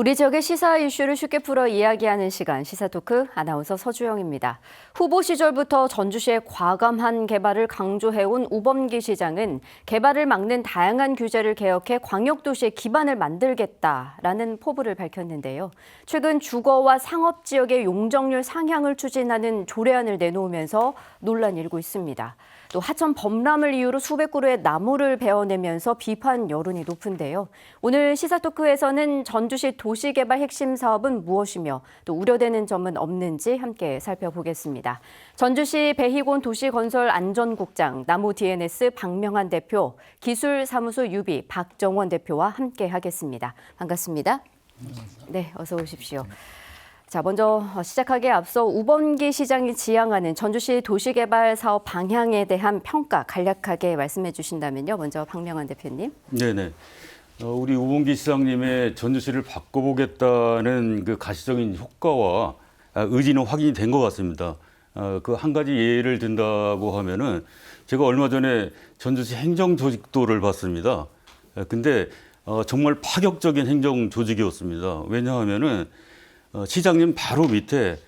우리 지역의 시사 이슈를 쉽게 풀어 이야기하는 시간, 시사토크 아나운서 서주영입니다. 후보 시절부터 전주시의 과감한 개발을 강조해온 우범기 시장은 개발을 막는 다양한 규제를 개혁해 광역도시의 기반을 만들겠다라는 포부를 밝혔는데요. 최근 주거와 상업지역의 용적률 상향을 추진하는 조례안을 내놓으면서 논란이 일고 있습니다. 또 하천 범람을 이유로 수백 그루의 나무를 베어내면서 비판 여론이 높은데요. 오늘 시사토크에서는 전주시 도시개발 핵심 사업은 무엇이며 또 우려되는 점은 없는지 함께 살펴보겠습니다. 전주시 배희곤 도시건설안전국장, 나무 DNS 박명환 대표, 기술사무소 유비 박정원 대표와 함께 하겠습니다. 반갑습니다. 네, 어서 오십시오. 자, 먼저 시작하기에 앞서 우범기 시장이 지향하는 전주시 도시개발 사업 방향에 대한 평가 간략하게 말씀해 주신다면요. 먼저 박명환 대표님. 네네. 우리 우범기 시장님의 전주시를 바꿔보겠다는 그 가시적인 효과와 의지는 확인이 된 것 같습니다. 그 한 가지 예를 든다고 하면은 제가 얼마 전에 전주시 행정조직도를 봤습니다. 근데 정말 파격적인 행정조직이었습니다. 왜냐하면은 시장님 바로 밑에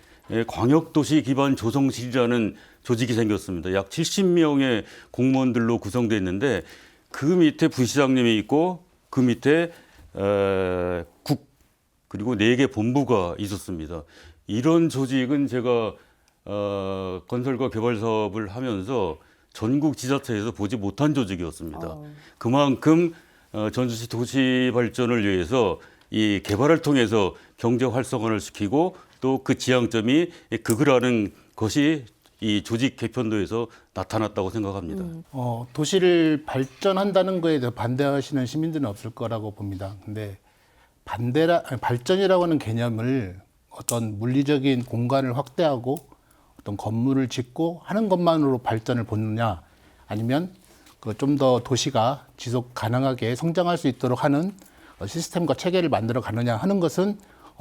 광역도시 기반 조성실이라는 조직이 생겼습니다. 약 70명의 공무원들로 구성되어 있는데 그 밑에 부시장님이 있고 그 밑에 국 그리고 4개 본부가 있었습니다. 이런 조직은 제가 건설과 개발 사업을 하면서 전국 지자체에서 보지 못한 조직이었습니다. 그만큼 전주시 도시 발전을 위해서 이 개발을 통해서 경제 활성화를 시키고 또 그 지향점이 그거라는 것이 이 조직 개편도에서 나타났다고 생각합니다. 도시를 발전한다는 거에 대해 반대하시는 시민들은 없을 거라고 봅니다. 근데 발전이라고 하는 개념을 어떤 물리적인 공간을 확대하고 어떤 건물을 짓고 하는 것만으로 발전을 보느냐, 아니면 좀 더 도시가 지속 가능하게 성장할 수 있도록 하는 시스템과 체계를 만들어 가느냐 하는 것은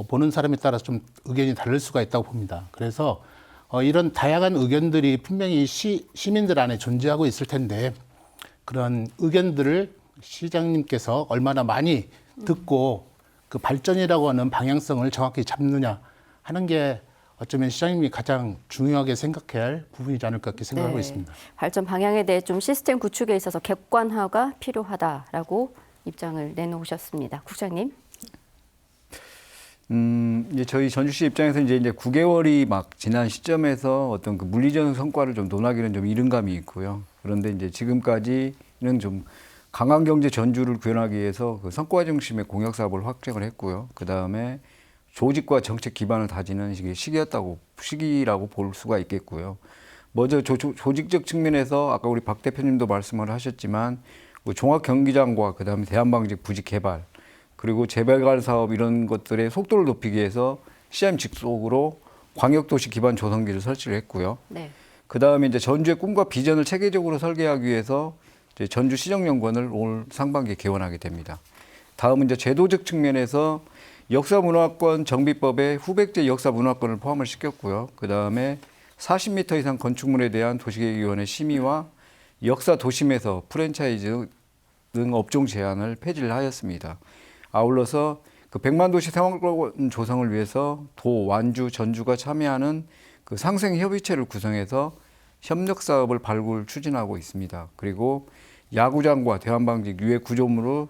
보는 사람에 따라서 좀 의견이 다를 수가 있다고 봅니다. 그래서 이런 다양한 의견들이 분명히 시민들 안에 존재하고 있을 텐데, 그런 의견들을 시장님께서 얼마나 많이 듣고 그 발전이라고 하는 방향성을 정확히 잡느냐 하는 게 어쩌면 시장님이 가장 중요하게 생각해야 할 부분이지 않을까 그렇게 생각하고 있습니다. 발전 방향에 대해 좀 시스템 구축에 있어서 객관화가 필요하다라고 입장을 내놓으셨습니다. 국장님. 이제 저희 전주시 입장에서 이제 9개월이 막 지난 시점에서 어떤 그 물리적 성과를 좀 논하기는 좀 이른 감이 있고요. 그런데 이제 지금까지는 좀 강한 경제 전주를 구현하기 위해서 그 성과 중심의 공약 사업을 확정을 했고요. 그 다음에 조직과 정책 기반을 다지는 시기라고 볼 수가 있겠고요. 먼저 조직적 측면에서 아까 우리 박 대표님도 말씀을 하셨지만 종합 경기장과 그 다음에 대한방직 부지 개발, 그리고 재발관 사업 이런 것들의 속도를 높이기 위해서 시장 직속으로 광역도시 기반 조성기를 설치를 했고요. 네. 그 다음에 이제 전주의 꿈과 비전을 체계적으로 설계하기 위해서 이제 전주시정연구원을 올 상반기에 개원하게 됩니다. 다음은 이제 제도적 측면에서 역사문화권 정비법에 후백제 역사문화권을 포함을 시켰고요. 그 다음에 40m 이상 건축물에 대한 도시계획위원회 심의와 역사 도심에서 프랜차이즈 등 업종 제한을 폐지를 하였습니다. 아울러서 그 100만 도시 생활권 조성을 위해서 도, 완주, 전주가 참여하는 그 상생 협의체를 구성해서 협력 사업을 발굴 추진하고 있습니다. 그리고 야구장과 대한방직 유해 구조물로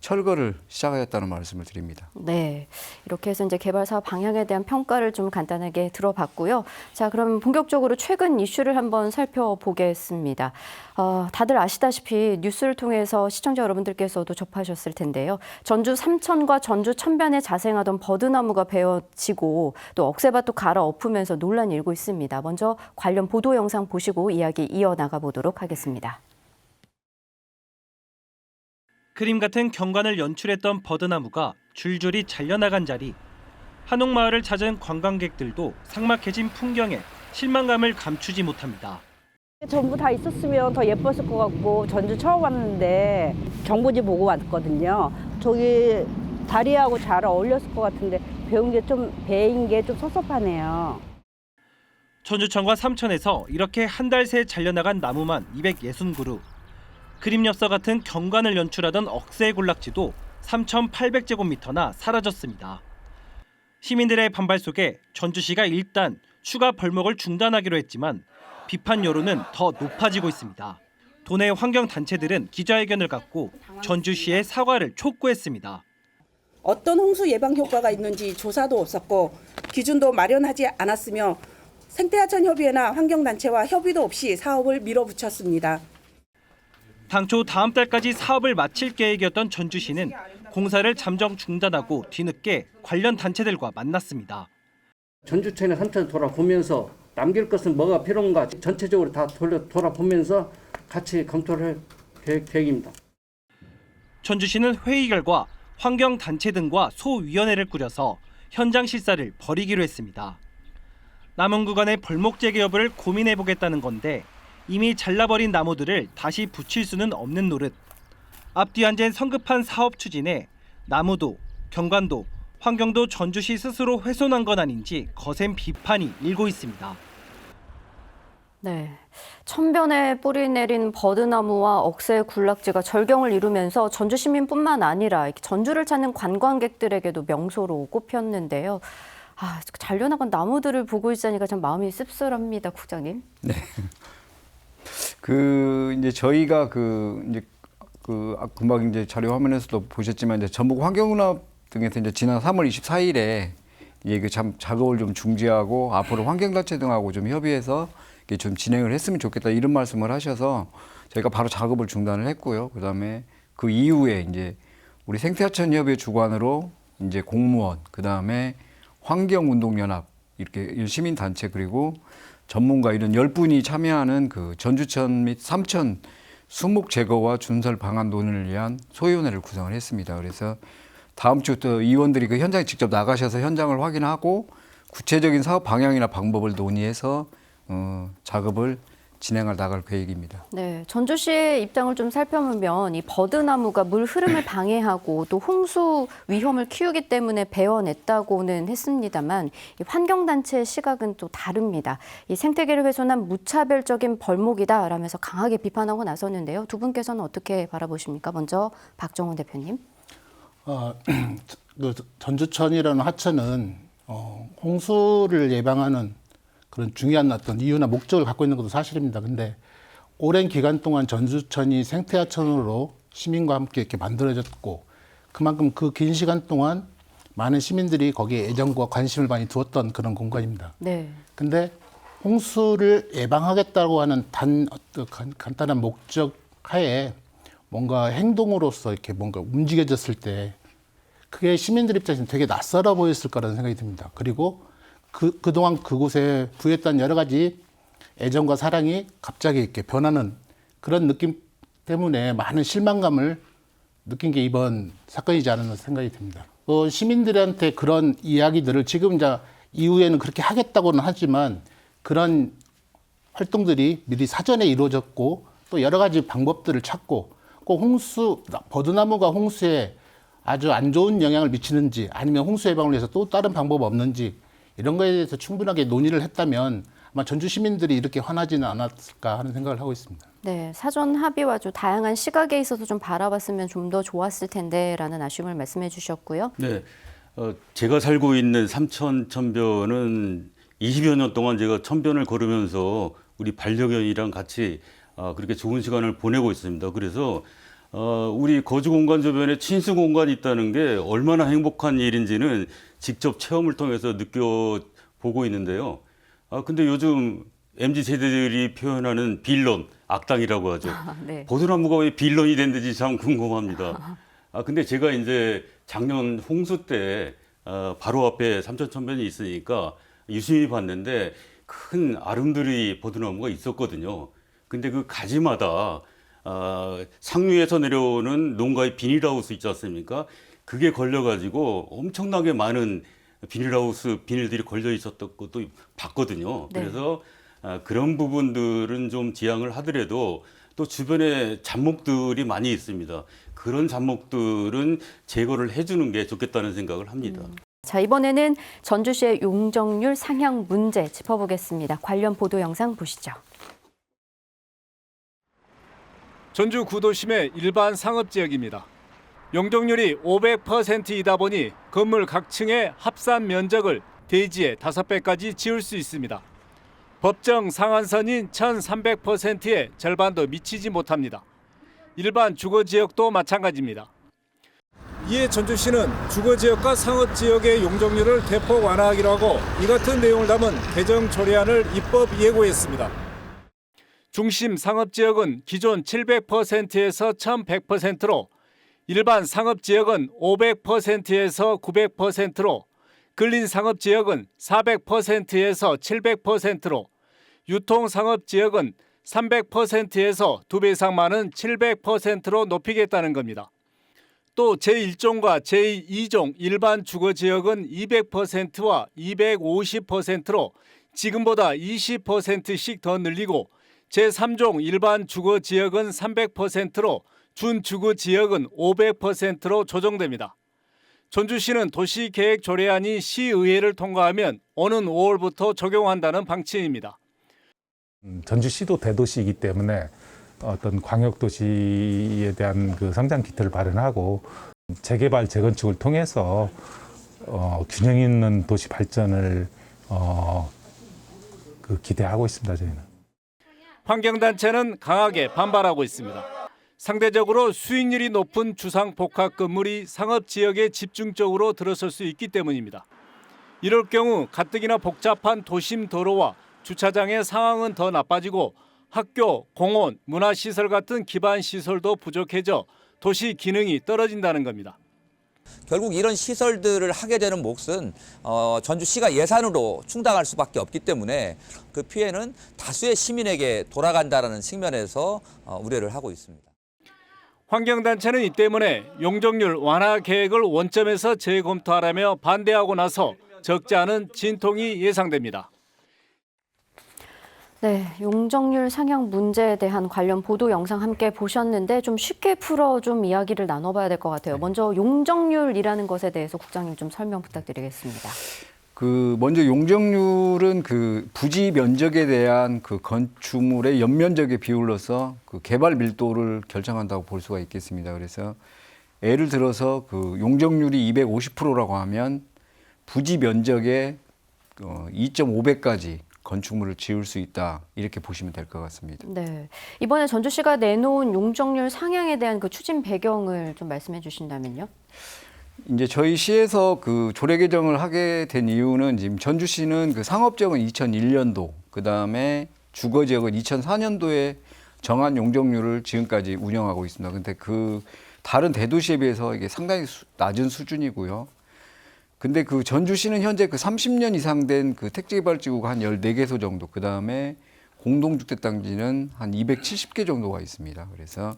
철거를 시작하였다는 말씀을 드립니다. 네, 이렇게 해서 이제 개발 사업 방향에 대한 평가를 좀 간단하게 들어봤고요. 자, 그럼 본격적으로 최근 이슈를 한번 살펴보겠습니다. 다들 아시다시피 뉴스를 통해서 시청자 여러분들께서도 접하셨을 텐데요. 전주 삼천과 전주 천변에 자생하던 버드나무가 베어지고 또 억새밭도 갈아엎으면서 논란이 일고 있습니다. 먼저 관련 보도 영상 보시고 이야기 이어나가 보도록 하겠습니다. 그림 같은 경관을 연출했던 버드나무가 줄줄이 잘려나간 자리. 한옥마을을 찾은 관광객들도 삭막해진 풍경에 실망감을 감추지 못합니다. 전부 다 있었으면 더 예뻤을 것 같고, 전주 처음 왔는데 정보지 보고 왔거든요. 저기 다리하고 잘 어울렸을 것 같은데 베인 게 좀 섭섭하네요. 전주천과 삼천에서 이렇게 한 달 새 잘려나간 나무만 260그루. 그림 엽서 같은 경관을 연출하던 억새의 군락지도 3,800제곱미터나 사라졌습니다. 시민들의 반발 속에 전주시가 일단 추가 벌목을 중단하기로 했지만 비판 여론은 더 높아지고 있습니다. 도내 환경단체들은 기자회견을 갖고 전주시의 사과를 촉구했습니다. 어떤 홍수 예방 효과가 있는지 조사도 없었고 기준도 마련하지 않았으며 생태하천 협의회나 환경단체와 협의도 없이 사업을 밀어붙였습니다. 당초 다음 달까지 사업을 마칠 계획이었던 전주시는 공사를 잠정 중단하고 뒤늦게 관련 단체들과 만났습니다. 전주천에 삼천 돌아보면서 남길 것은 뭐가 필요한가 전체적으로 다 돌아보면서 같이 검토를 할 계획입니다. 전주시는 회의 결과 환경단체 등과 소위원회를 꾸려서 현장 실사를 벌이기로 했습니다. 남은 구간의 벌목 재개 여부를 고민해보겠다는 건데 이미 잘라버린 나무들을 다시 붙일 수는 없는 노릇. 앞뒤 안 잰 성급한 사업 추진에 나무도, 경관도, 환경도 전주시 스스로 훼손한 건 아닌지 거센 비판이 일고 있습니다. 네, 천변에 뿌리 내린 버드나무와 억새 군락지가 절경을 이루면서 전주 시민뿐만 아니라 전주를 찾는 관광객들에게도 명소로 꼽혔는데요. 잘려나간 나무들을 보고 있으니까 참 마음이 씁쓸합니다, 국장님. 네. 이제 저희가 금방 이제 자료 화면에서도 보셨지만 이제 전북 환경연합 등에서 이제 지난 3월 24일에 이게 참 작업을 좀 중지하고 앞으로 환경단체 등하고 좀 협의해서 이게 좀 진행을 했으면 좋겠다 이런 말씀을 하셔서 저희가 바로 작업을 중단을 했고요. 그다음에 그 이후에 이제 우리 생태하천 협의회 주관으로 이제 공무원, 그다음에 환경운동연합 이렇게 시민단체 그리고 전문가 이런 10분이 참여하는 그 전주천 및 삼천 수목 제거와 준설 방안 논의를 위한 소위원회를 구성을 했습니다. 그래서 다음 주부터 의원들이 그 현장에 직접 나가셔서 현장을 확인하고 구체적인 사업 방향이나 방법을 논의해서 작업을 진행할 나갈 계획입니다. 네, 전주시의 입장을 좀 살펴보면 이 버드나무가 물 흐름을 방해하고 또 홍수 위험을 키우기 때문에 베어냈다고는 했습니다만 이 환경단체의 시각은 또 다릅니다. 이 생태계를 훼손한 무차별적인 벌목이다라면서 강하게 비판하고 나섰는데요. 두 분께서는 어떻게 바라보십니까? 먼저 박정훈 대표님. 전주천이라는 하천은 홍수를 예방하는 그런 중요한 어떤 이유나 목적을 갖고 있는 것도 사실입니다. 근데 오랜 기간 동안 전주천이 생태하천으로 시민과 함께 이렇게 만들어졌고 그만큼 그 긴 시간 동안 많은 시민들이 거기에 애정과 관심을 많이 두었던 그런 공간입니다. 네. 근데 홍수를 예방하겠다고 하는 간단한 목적 하에 뭔가 행동으로서 이렇게 뭔가 움직여졌을 때 그게 시민들 입장에서는 되게 낯설어 보였을 거라는 생각이 듭니다. 그리고 그동안 그곳에 부여했던 여러 가지 애정과 사랑이 갑자기 이렇게 변하는 그런 느낌 때문에 많은 실망감을 느낀 게 이번 사건이지 않았나 생각이 듭니다. 시민들한테 그런 이야기들을 지금 이제 이후에는 그렇게 하겠다고는 하지만 그런 활동들이 미리 사전에 이루어졌고 또 여러 가지 방법들을 찾고 꼭 버드나무가 홍수에 아주 안 좋은 영향을 미치는지 아니면 홍수 예방을 위해서 또 다른 방법 없는지 이런 거에 대해서 충분하게 논의를 했다면 아마 전주 시민들이 이렇게 화나지는 않았을까 하는 생각을 하고 있습니다. 네, 사전 합의와 좀 다양한 시각에 있어서 좀 바라봤으면 좀 더 좋았을 텐데라는 아쉬움을 말씀해 주셨고요. 네, 제가 살고 있는 삼천 천변은 20여 년 동안 제가 천변을 걸으면서 우리 반려견이랑 같이 그렇게 좋은 시간을 보내고 있습니다. 그래서 우리 거주 공간 주변에 친수 공간이 있다는 게 얼마나 행복한 일인지는 직접 체험을 통해서 느껴보고 있는데요. 근데 요즘 MZ 세대들이 표현하는 빌런, 악당이라고 하죠. 네. 버드나무가 왜 빌런이 됐는지 참 궁금합니다. 근데 제가 이제 작년 홍수 때 바로 앞에 삼천천변이 있으니까 유심히 봤는데 큰 아름드리 버드나무가 있었거든요. 근데 그 가지마다 상류에서 내려오는 농가의 비닐하우스 있지 않습니까? 그게 걸려가지고 엄청나게 많은 비닐하우스 비닐들이 걸려 있었던 것도 봤거든요. 네. 그래서 그런 부분들은 좀 지양을 하더라도 또 주변에 잡목들이 많이 있습니다. 그런 잡목들은 제거를 해주는 게 좋겠다는 생각을 합니다. 자, 이번에는 전주시의 용적률 상향 문제 짚어보겠습니다. 관련 보도 영상 보시죠. 전주 구도심의 일반 상업지역입니다. 용적률이 500%이다 보니 건물 각 층의 합산 면적을 대지의 5배까지 지을 수 있습니다. 법정 상한선인 1300%의 절반도 미치지 못합니다. 일반 주거지역도 마찬가지입니다. 이에 전주시는 주거지역과 상업지역의 용적률을 대폭 완화하기로 하고 이 같은 내용을 담은 개정 조례안을 입법 예고했습니다. 중심 상업지역은 기존 700%에서 1100%로, 일반 상업지역은 500%에서 900%로, 근린 상업지역은 400%에서 700%로, 유통 상업지역은 300%에서 2배 이상 많은 700%로 높이겠다는 겁니다. 또 제1종과 제2종 일반 주거지역은 200%와 250%로 지금보다 20%씩 더 늘리고, 제3종 일반 주거지역은 300%로 준주거지역은 500%로 조정됩니다. 전주시는 도시계획조례안이 시의회를 통과하면 오는 5월부터 적용한다는 방침입니다. 전주시도 대도시이기 때문에 어떤 광역도시에 대한 그 성장 기틀을 마련하고 재개발, 재건축을 통해서 균형 있는 도시 발전을 기대하고 있습니다. 저희는. 환경단체는 강하게 반발하고 있습니다. 상대적으로 수익률이 높은 주상복합 건물이 상업지역에 집중적으로 들어설 수 있기 때문입니다. 이럴 경우 가뜩이나 복잡한 도심 도로와 주차장의 상황은 더 나빠지고 학교, 공원, 문화시설 같은 기반 시설도 부족해져 도시 기능이 떨어진다는 겁니다. 결국 이런 시설들을 하게 되는 몫은 전주시가 예산으로 충당할 수밖에 없기 때문에 그 피해는 다수의 시민에게 돌아간다는 측면에서 우려를 하고 있습니다. 환경단체는 이 때문에 용적률 완화 계획을 원점에서 재검토하라며 반대하고 나서 적지 않은 진통이 예상됩니다. 네, 용적률 상향 문제에 대한 관련 보도 영상 함께 보셨는데 좀 쉽게 풀어 좀 이야기를 나눠봐야 될 것 같아요. 먼저 용적률이라는 것에 대해서 국장님 좀 설명 부탁드리겠습니다. 먼저 용적률은 그 부지 면적에 대한 그 건축물의 연면적의 비율로서 그 개발 밀도를 결정한다고 볼 수가 있겠습니다. 그래서 예를 들어서 그 용적률이 250%라고 하면 부지 면적의 2.5배까지 건축물을 지을 수 있다, 이렇게 보시면 될 것 같습니다. 네, 이번에 전주시가 내놓은 용적률 상향에 대한 그 추진 배경을 좀 말씀해 주신다면요. 이제 저희 시에서 그 조례 개정을 하게 된 이유는 지금 전주시는 그 상업지역은 2001년도, 그 다음에 주거지역은 2004년도에 정한 용적률을 지금까지 운영하고 있습니다. 근데 그 다른 대도시에 비해서 이게 상당히 낮은 수준이고요. 근데 그 전주시는 현재 그 30년 이상 된 그 택지개발지구가 한 14개소 정도, 그 다음에 공동주택단지는 한 270개 정도가 있습니다. 그래서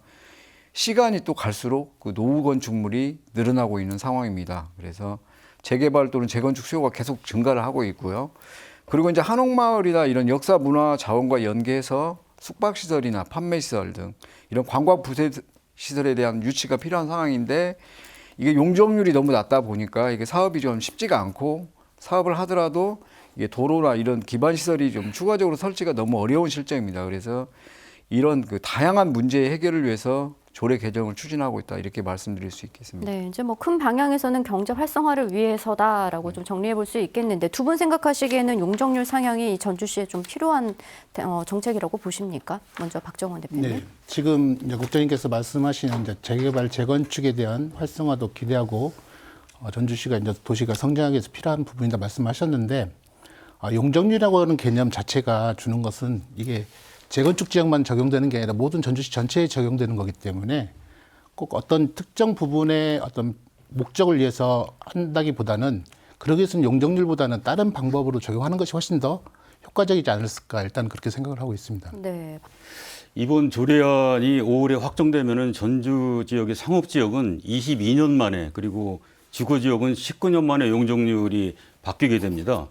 시간이 또 갈수록 그 노후 건축물이 늘어나고 있는 상황입니다. 그래서 재개발 또는 재건축 수요가 계속 증가를 하고 있고요. 그리고 이제 한옥마을이나 이런 역사 문화 자원과 연계해서 숙박시설이나 판매시설 등 이런 관광 부세 시설에 대한 유치가 필요한 상황인데, 이게 용적률이 너무 낮다 보니까 이게 사업이 좀 쉽지가 않고, 사업을 하더라도 이게 도로나 이런 기반 시설이 좀 추가적으로 설치가 너무 어려운 실정입니다. 그래서 이런 그 다양한 문제 해결을 위해서 조례 개정을 추진하고 있다, 이렇게 말씀드릴 수 있겠습니다. 네, 이제 뭐 큰 방향에서는 경제 활성화를 위해서다라고 좀 정리해 볼 수 있겠는데, 두 분 생각하시기에는 용적률 상향이 전주시에 좀 필요한 정책이라고 보십니까? 먼저 박정원 대표님. 네, 지금 이제 국장님께서 말씀하신 이제 재개발, 재건축에 대한 활성화도 기대하고 전주시가 이제 도시가 성장하기 위해서 필요한 부분이다 말씀하셨는데, 용적률이라고 하는 개념 자체가 주는 것은 이게 재건축 지역만 적용되는 게 아니라 모든 전주시 전체에 적용되는 거기 때문에 꼭 어떤 특정 부분의 어떤 목적을 위해서 한다기보다는, 그러기 위해서는 용적률보다는 다른 방법으로 적용하는 것이 훨씬 더 효과적이지 않을까, 일단 그렇게 생각을 하고 있습니다. 네. 이번 조례안이 5월에 확정되면은 전주 지역의 상업 지역은 22년 만에, 그리고 주거 지역은 19년 만에 용적률이 바뀌게 됩니다.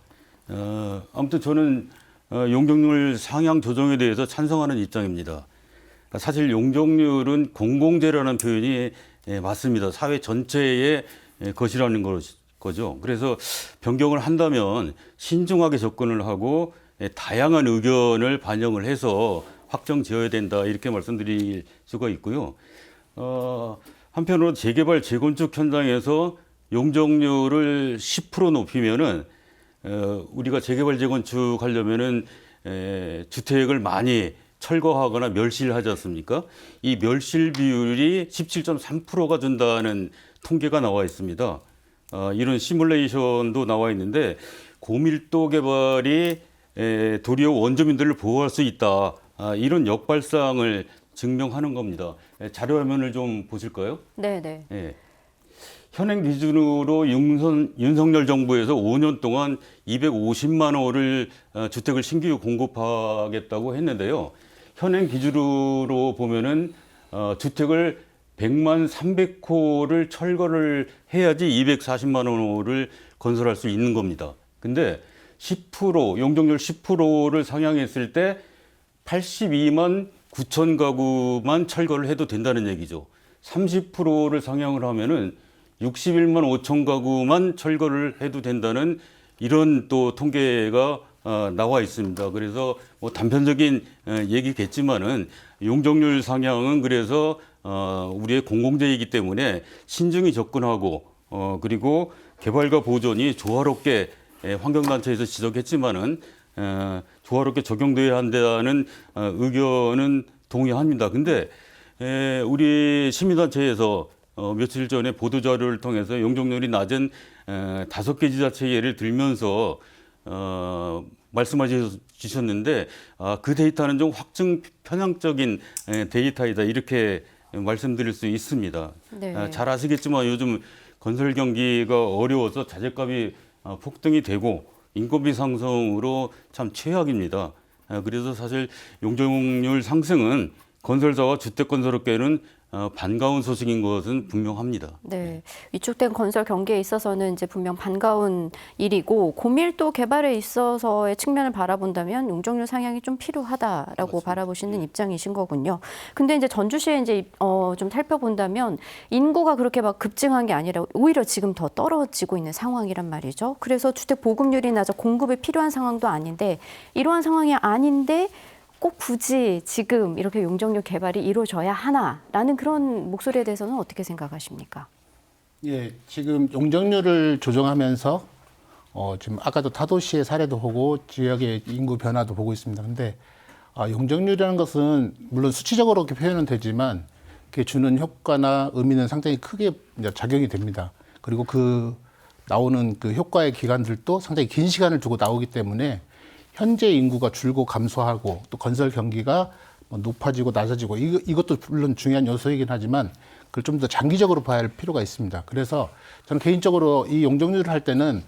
아무튼 저는 용적률 상향 조정에 대해서 찬성하는 입장입니다. 사실 용적률은 공공재라는 표현이 맞습니다. 사회 전체의 것이라는 거죠. 그래서 변경을 한다면 신중하게 접근을 하고 다양한 의견을 반영을 해서 확정 지어야 된다, 이렇게 말씀드릴 수가 있고요. 한편으로 재개발 재건축 현장에서 용적률을 10% 높이면은 우리가 재개발 재건축 하려면은 주택을 많이 철거하거나 멸실을 하지 않습니까? 이 멸실 비율이 17.3%가 된다는 통계가 나와 있습니다. 이런 시뮬레이션도 나와 있는데 고밀도 개발이 도리어 원주민들을 보호할 수 있다. 이런 역발상을 증명하는 겁니다. 자료화면을 좀 보실까요? 네네. 예. 현행 기준으로 윤석열 정부에서 5년 동안 250만 호를 주택을 신규 공급하겠다고 했는데요. 현행 기준으로 보면은 주택을 100만 300호를 철거를 해야지 240만 호를 건설할 수 있는 겁니다. 근데 10% 용적률 10%를 상향했을 때 82만 9천 가구만 철거를 해도 된다는 얘기죠. 30%를 상향을 하면은 61만 5천 가구만 철거를 해도 된다는 이런 또 통계가 나와 있습니다. 그래서 뭐 단편적인 얘기겠지만은 용적률 상향은 그래서 우리의 공공재이기 때문에 신중히 접근하고 그리고 개발과 보존이 조화롭게 환경단체에서 지적했지만은 조화롭게 적용돼야 한다는 의견은 동의합니다. 근데 우리 시민단체에서 며칠 전에 보도자료를 통해서 용적률이 낮은 5개 지자체 예를 들면서 말씀해 주셨는데 그 데이터는 좀 확증 편향적인 데이터이다 이렇게 말씀드릴 수 있습니다. 네. 잘 아시겠지만 요즘 건설 경기가 어려워서 자재값이 폭등이 되고 인건비 상승으로 참 최악입니다. 그래서 사실 용적률 상승은 건설사와 주택건설업계는 반가운 소식인 것은 분명합니다. 네, 위축된 건설 경기에 있어서는 이제 분명 반가운 일이고 고밀도 개발에 있어서의 측면을 바라본다면 용적률 상향이 좀 필요하다라고 맞습니다. 바라보시는 입장이신 거군요. 근데 이제 전주시에 이제 좀 살펴본다면 인구가 그렇게 막 급증한 게 아니라 오히려 지금 더 떨어지고 있는 상황이란 말이죠. 그래서 주택 보급률이 낮아 공급이 필요한 상황도 아닌데 이러한 상황이 아닌데 꼭 굳이 지금 이렇게 용적률 개발이 이루어져야 하나라는 그런 목소리에 대해서는 어떻게 생각하십니까? 예, 지금 용적률을 조정하면서 지금 아까도 타도시의 사례도 보고 지역의 인구 변화도 보고 있습니다. 근데 용적률이라는 것은 물론 수치적으로 이렇게 표현은 되지만 그게 주는 효과나 의미는 상당히 크게 이제 작용이 됩니다. 그리고 그 나오는 그 효과의 기간들도 상당히 긴 시간을 두고 나오기 때문에 현재 인구가 줄고 감소하고 또 건설 경기가 높아지고 낮아지고 이것도 물론 중요한 요소이긴 하지만 그걸 좀 더 장기적으로 봐야 할 필요가 있습니다. 그래서 저는 개인적으로 이 용적률을 할 때는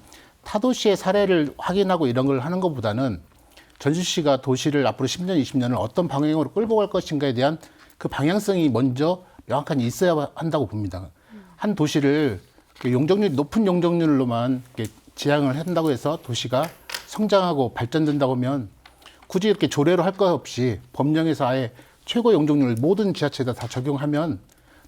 타도시의 사례를 확인하고 이런 걸 하는 것보다는 전주시가 도시를 앞으로 10년, 20년을 어떤 방향으로 끌고 갈 것인가에 대한 그 방향성이 먼저 명확하게 있어야 한다고 봅니다. 한 도시를 높은 용적률로만 지향을 한다고 해서 도시가 성장하고 발전된다고 하면 굳이 이렇게 조례로 할 것 없이 법령에서 아예 최고 용적률을 모든 지자체에다 다 적용하면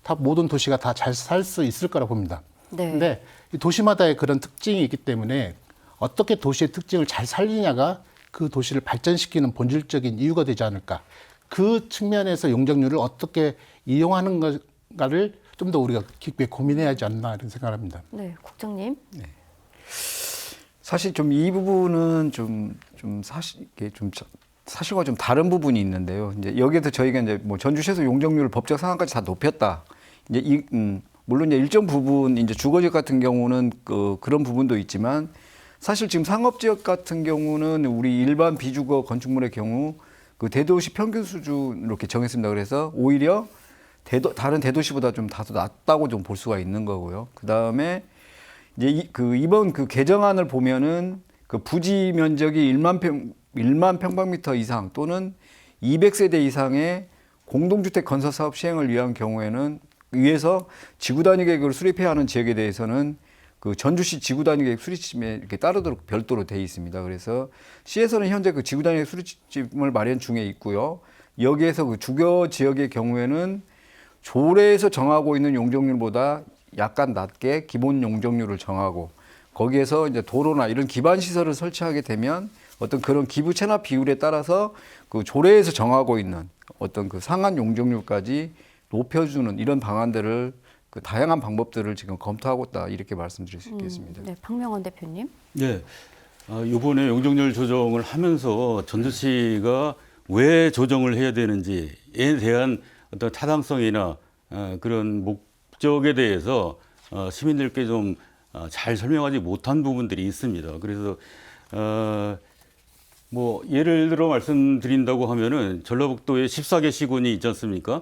다 모든 도시가 다 잘 살 수 있을 거라 봅니다. 네. 근데 이 도시마다의 그런 특징이 있기 때문에 어떻게 도시의 특징을 잘 살리냐가 그 도시를 발전시키는 본질적인 이유가 되지 않을까. 그 측면에서 용적률을 어떻게 이용하는가를 좀 더 우리가 깊게 고민해야 하지 않나 이런 생각을 합니다. 네, 국장님. 네. 사실 좀 이 부분은 사실과 좀 다른 부분이 있는데요. 이제 여기에서 저희가 이제 뭐 전주시에서 용적률을 법적 상한까지 다 높였다. 이제 물론 이제 일정 부분 이제 주거지역 같은 경우는 그런 부분도 있지만 사실 지금 상업지역 같은 경우는 우리 일반 비주거 건축물의 경우 그 대도시 평균 수준 이렇게 정했습니다. 그래서 오히려 다른 대도시보다 좀 다소 낮다고 좀 볼 수가 있는 거고요. 그 다음에 이제 이번 그 개정안을 보면은 그 부지 면적이 1만 평방미터 이상 또는 200세대 이상의 공동주택 건설 사업 시행을 위한 경우에는 위에서 지구 단위 계획을 수립해야 하는 지역에 대해서는 그 전주시 지구 단위 계획 수립집에 이렇게 따르도록 별도로 돼 있습니다. 그래서 시에서는 현재 그 지구 단위 수립집을 마련 중에 있고요. 여기에서 그 주거 지역의 경우에는 조례에서 정하고 있는 용적률보다 약간 낮게 기본 용적률을 정하고 거기에서 이제 도로나 이런 기반 시설을 설치하게 되면 어떤 그런 기부 체납 비율에 따라서 그 조례에서 정하고 있는 어떤 그 상한 용적률까지 높여주는 이런 방안들을 그 다양한 방법들을 지금 검토하고 있다 이렇게 말씀드릴 수 있겠습니다. 네, 박명원 대표님. 네. 이번에 용적률 조정을 하면서 전주시가 왜 조정을 해야 되는지에 대한 어떤 타당성이나 그런 목적에 대해서 시민들께 좀 잘 설명하지 못한 부분들이 있습니다. 그래서 뭐 예를 들어 말씀드린다고 하면은 전라북도에 14개 시군이 있지 않습니까?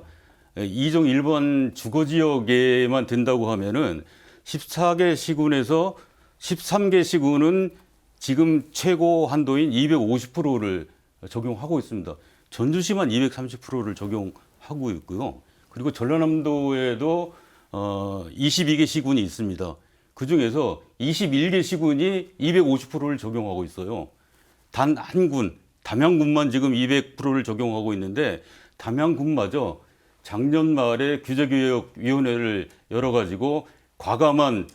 2종 일반 주거 지역에만 든다고 하면은 14개 시군에서 13개 시군은 지금 최고 한도인 250%를 적용하고 있습니다. 전주시만 230%를 적용하고 있고요. 그리고 전라남도에도 22개 시군이 있습니다. 그중에서 21개 시군이 250%를 적용하고 있어요. 단 한 군, 담양군만 지금 200%를 적용하고 있는데 담양군마저 작년 말에 규제개혁위원회를 열어가지고 과감한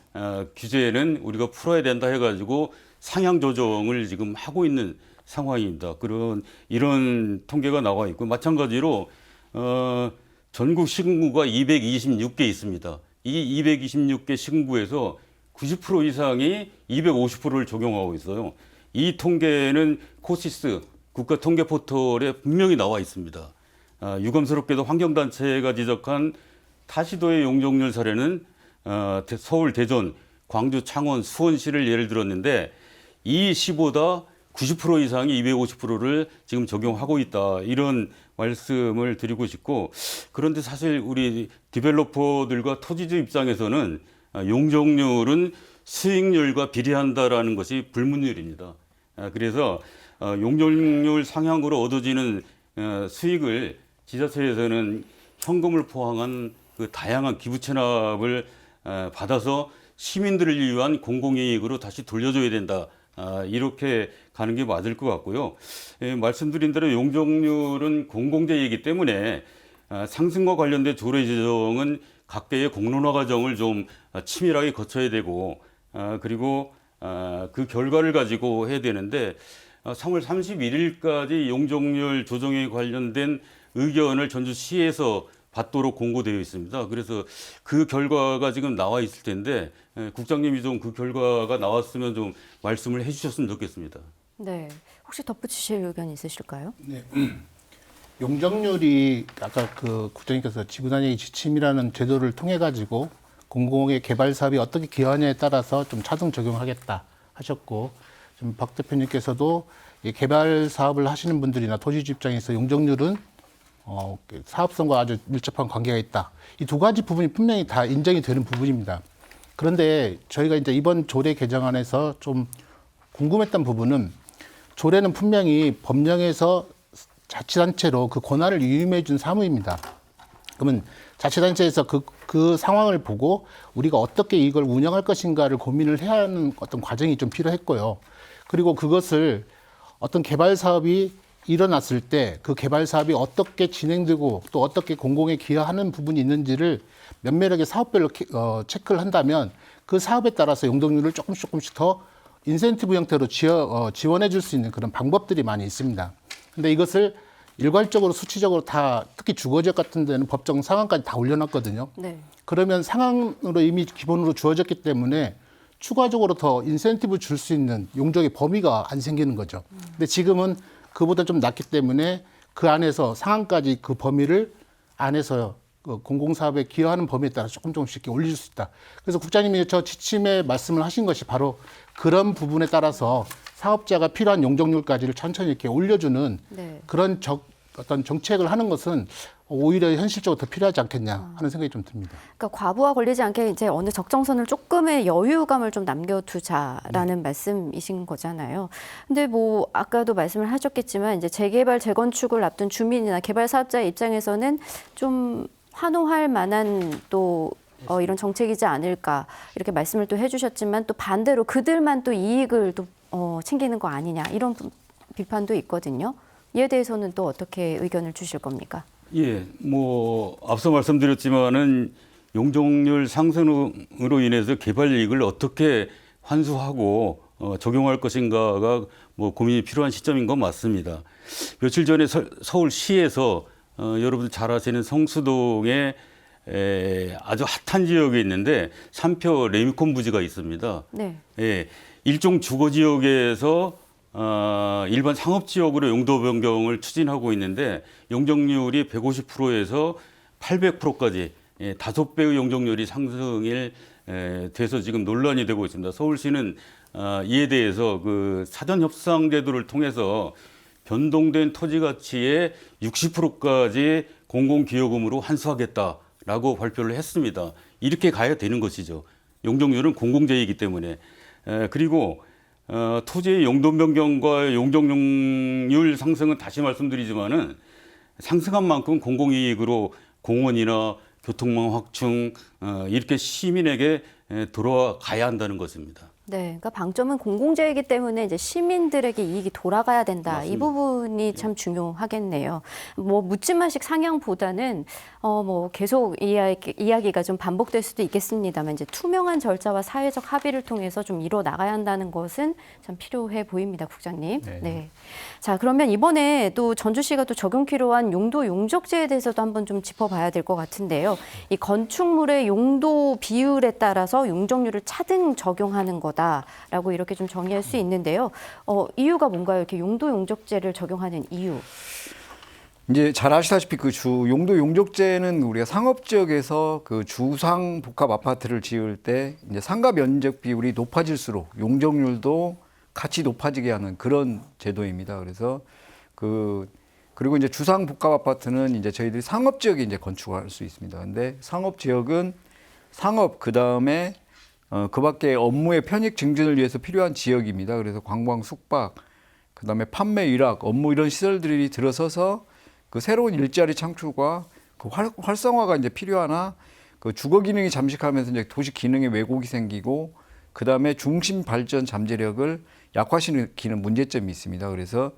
규제는 우리가 풀어야 된다 해가지고 상향 조정을 지금 하고 있는 상황입니다. 이런 통계가 나와 있고 마찬가지로 전국 시군구가 226개 있습니다. 이 226개 시군구에서 90% 이상이 250%를 적용하고 있어요. 이 통계는 코시스 국가통계 포털에 분명히 나와 있습니다. 유감스럽게도 환경단체가 지적한 타시도의 용적률 사례는 서울, 대전, 광주, 창원, 수원시를 예를 들었는데 이 시보다 90% 이상이 250%를 지금 적용하고 있다. 이런 말씀을 드리고 싶고 그런데 사실 우리 디벨로퍼들과 토지주 입장에서는 용적률은 수익률과 비례한다라는 것이 불문율입니다. 그래서 용적률 상향으로 얻어지는 수익을 지자체에서는 현금을 포함한 그 다양한 기부 체납을 받아서 시민들을 위한 공공이익으로 다시 돌려줘야 된다. 이렇게 가는 게 맞을 것 같고요. 말씀드린 대로 용적률은 공공재이기 때문에 상승과 관련된 조례 제정은 각계의 공론화 과정을 좀 치밀하게 거쳐야 되고 그리고 그 결과를 가지고 해야 되는데 3월 31일까지 용적률 조정에 관련된 의견을 전주시에서 받도록 공고되어 있습니다. 그래서 그 결과가 지금 나와 있을 텐데 국장님이 좀 그 결과가 나왔으면 좀 말씀을 해주셨으면 좋겠습니다. 네, 혹시 덧붙이실 의견 있으실까요? 네. 용적률이 아까 그 국장님께서 지구단위 지침이라는 제도를 통해 가지고 공공의 개발 사업이 어떻게 기여하냐에 따라서 좀 차등 적용하겠다 하셨고, 좀 박 대표님께서도 이 개발 사업을 하시는 분들이나 토지주 입장에서 용적률은 사업성과 아주 밀접한 관계가 있다. 이 두 가지 부분이 분명히 다 인정이 되는 부분입니다. 그런데 저희가 이제 이번 조례 개정안에서 좀 궁금했던 부분은 조례는 분명히 법령에서 자치단체로 그 권한을 위임해 준 사무입니다. 그러면 자치단체에서 그 상황을 보고 우리가 어떻게 이걸 운영할 것인가를 고민을 해야 하는 어떤 과정이 좀 필요했고요. 그리고 그것을 어떤 개발 사업이 일어났을 때 그 개발 사업이 어떻게 진행되고 또 어떻게 공공에 기여하는 부분이 있는지를 면밀하게 사업별로 체크를 한다면 그 사업에 따라서 용적률을 조금씩 더 인센티브 형태로 지원해 줄 수 있는 그런 방법들이 많이 있습니다. 근데 이것을 일괄적으로 수치적으로 다 특히 주거지역 같은 데는 법정 상한까지 다 올려놨거든요. 네. 그러면 상한으로 이미 기본으로 주어졌기 때문에 추가적으로 더 인센티브 줄 수 있는 용적의 범위가 안 생기는 거죠. 근데 지금은 그보다 좀 낮기 때문에 그 안에서 상한까지 그 범위를 안에서 공공사업에 기여하는 범위에 따라 조금씩 이렇게 올릴 수 있다. 그래서 국장님이 저 지침에 말씀을 하신 것이 바로 그런 부분에 따라서 사업자가 필요한 용적률까지를 천천히 이렇게 올려주는 네. 그런 어떤 정책을 하는 것은 오히려 현실적으로 더 필요하지 않겠냐 하는 생각이 좀 듭니다. 그러니까 과부하 걸리지 않게 이제 어느 적정선을 조금의 여유감을 좀 남겨두자라는 말씀이신 거잖아요. 근데 뭐 아까도 말씀을 하셨겠지만 이제 재개발 재건축을 앞둔 주민이나 개발 사업자의 입장에서는 좀 환호할 만한 또 이런 정책이지 않을까 이렇게 말씀을 또 해주셨지만 또 반대로 그들만 또 이익을 또 챙기는 거 아니냐 이런 비판도 있거든요. 이에 대해서는 또 어떻게 의견을 주실 겁니까? 예, 뭐 앞서 말씀드렸지만은 용적률 상승으로 인해서 개발 이익을 어떻게 환수하고 적용할 것인가가 뭐 고민이 필요한 시점인 건 맞습니다. 며칠 전에 서울시에서 여러분들 잘 아시는 성수동에 아주 핫한 지역이 있는데 산표 레미콘 부지가 있습니다. 네. 예, 일종 주거 지역에서 일반 상업 지역으로 용도 변경을 추진하고 있는데 용적률이 150%에서 800%까지 5배의 용적률이 상승일 돼서 지금 논란이 되고 있습니다. 서울시는 이에 대해서 그 사전 협상 제도를 통해서 변동된 토지 가치의 60%까지 공공기여금으로 환수하겠다라고 발표를 했습니다. 이렇게 가야 되는 것이죠. 용적률은 공공재이기 때문에. 그리고 토지의 용도 변경과 용적률 상승은 다시 말씀드리지만은 상승한 만큼 공공이익으로 공원이나 교통망 확충 이렇게 시민에게 돌아가야 한다는 것입니다. 네, 그러니까 방점은 공공재이기 때문에 이제 시민들에게 이익이 돌아가야 된다. 맞습니다. 이 부분이 참 중요하겠네요. 뭐 묻지마식 상향보다는 뭐 계속 이야기가 좀 반복될 수도 있겠습니다만 이제 투명한 절차와 사회적 합의를 통해서 좀 이뤄 나가야 한다는 것은 참 필요해 보입니다, 국장님. 네. 네. 자, 그러면 이번에 또 전주시가 또 적용키로 한 용도 용적제에 대해서도 한번 좀 짚어봐야 될 것 같은데요. 이 건축물의 용도 비율에 따라서 용적률을 차등 적용하는 거다라고 이렇게 좀 정의할 수 있는데요. 이유가 뭔가요? 이렇게 용도 용적제를 적용하는 이유? 이제 잘 아시다시피 그 용도 용적제는 우리가 상업 지역에서 그 주상 복합 아파트를 지을 때 이제 상가 면적 비율이 높아질수록 용적률도 같이 높아지게 하는 그런 제도입니다. 그래서 그리고 이제 주상 복합 아파트는 이제 저희들이 상업 지역에 이제 건축할 수 있습니다. 근데 상업 지역은 상업 그다음에 그 밖에 업무의 편익 증진을 위해서 필요한 지역입니다. 그래서 관광, 숙박, 그다음에 판매, 일학, 업무 이런 시설들이 들어서서 그 새로운 일자리 창출과 그 활성화가 이제 필요하나 그 주거 기능이 잠식하면서 이제 도시 기능에 왜곡이 생기고 그다음에 중심 발전 잠재력을 약화시키는 문제점이 있습니다. 그래서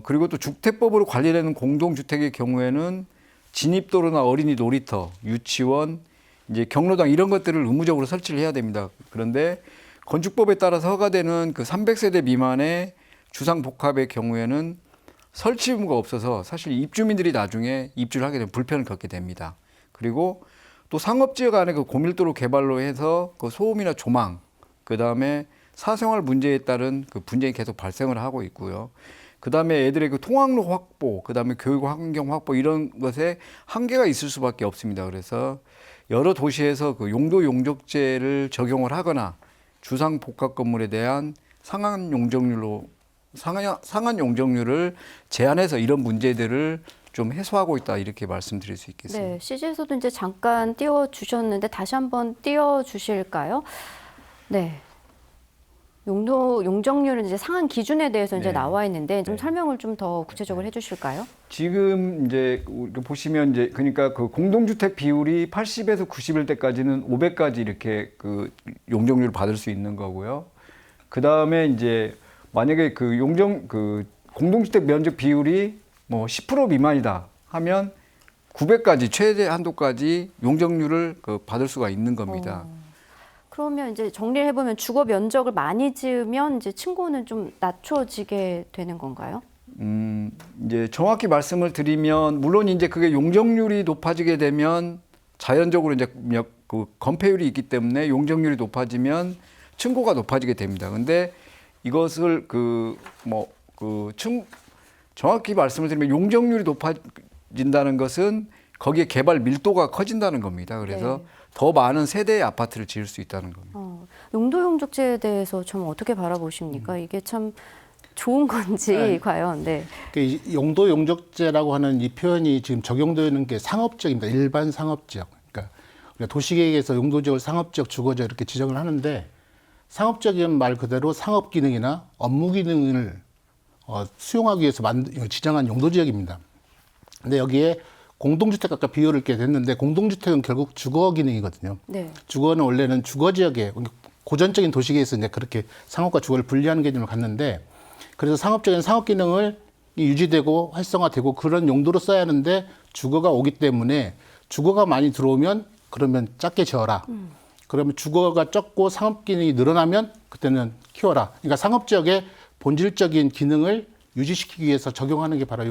그리고 또 주택법으로 관리되는 공동주택의 경우에는 진입도로나 어린이 놀이터, 유치원, 이제 경로당 이런 것들을 의무적으로 설치를 해야 됩니다. 그런데 건축법에 따라서 허가되는 그 300세대 미만의 주상복합의 경우에는 설치 의무가 없어서 사실 입주민들이 나중에 입주를 하게 되면 불편을 겪게 됩니다. 그리고 또 상업지역 안에 그 고밀도로 개발로 해서 그 소음이나 조망, 그 다음에 사생활 문제에 따른 그 분쟁이 계속 발생을 하고 있고요. 그 다음에 애들의 그 통학로 확보, 그 다음에 교육 환경 확보 이런 것에 한계가 있을 수밖에 없습니다. 그래서 여러 도시에서 그 용도 용적제를 적용을 하거나 주상 복합 건물에 대한 상한 용적률을 제한해서 이런 문제들을 좀 해소하고 있다 이렇게 말씀드릴 수 있겠습니다. 네, CG에서도 이제 잠깐 띄워주셨는데 다시 한번 띄워주실까요? 네. 용적률은 이제 상한 기준에 대해서 이제 나와 있는데 좀 설명을 좀 더 구체적으로 해주실까요? 지금 이제 보시면 이제 그러니까 그 공동주택 비율이 80에서 91대까지는 500까지 이렇게 그 용적률을 받을 수 있는 거고요. 그 다음에 이제 만약에 그 공동주택 면적 비율이 뭐 10% 미만이다 하면 900까지 최대 한도까지 용적률을 받을 수가 있는 겁니다. 그러면 이제 정리를 해보면 주거 면적을 많이 지으면 이제 층고는 좀 낮춰지게 되는 건가요? 이제 정확히 말씀을 드리면 물론 이제 그게 용적률이 높아지게 되면 자연적으로 이제 그 건폐율이 있기 때문에 용적률이 높아지면 층고가 높아지게 됩니다. 근데 이것을 정확히 말씀을 드리면 용적률이 높아진다는 것은 거기에 개발 밀도가 커진다는 겁니다. 그래서 더 많은 세대의 아파트를 지을 수 있다는 겁니다. 용도 용적제에 대해서 좀 어떻게 바라보십니까? 이게 참 좋은 건지 과연. 네. 용도 용적제라고 하는 이 표현이 지금 적용되는 게 상업지역입니다. 일반 상업지역. 그러니까 우리가 도시계획에서 용도지역을 상업지역, 주거지역 이렇게 지정을 하는데 상업적인 말 그대로 상업 기능이나 업무 기능을 수용하기 위해서 지정한 용도지역입니다. 근데 여기에 공동주택 아까 비율을 이렇게 됐는데 공동주택은 결국 주거 기능이거든요. 네. 주거는 원래는 주거지역에 고전적인 도시계에서 이제 그렇게 상업과 주거를 분리하는 개념을 갖는데 그래서 상업적인 상업 기능을 유지되고 활성화되고 그런 용도로 써야 하는데 주거가 오기 때문에 주거가 많이 들어오면 그러면 작게 지어라. 그러면 주거가 적고 상업 기능이 늘어나면 그때는 키워라. 그러니까 상업지역의 본질적인 기능을 유지시키기 위해서 적용하는 게 바로